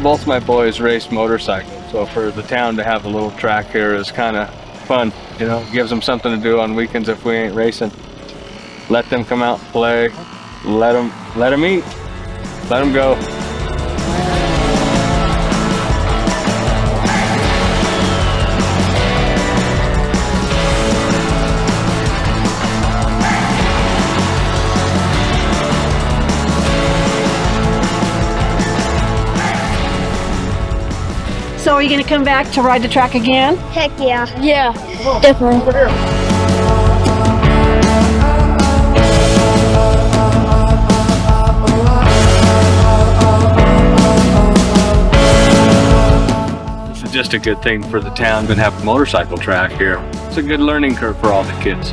both my boys race motorcycles, so for the town to have a little track here is kind of fun. You know, gives them something to do on weekends if we ain't racing. Let them come out and play. Let them eat. Let them go. So are you going to come back to ride the track again? Heck yeah. Yeah, definitely. Over here. This is just a good thing for the town to have a motorcycle track here. It's a good learning curve for all the kids.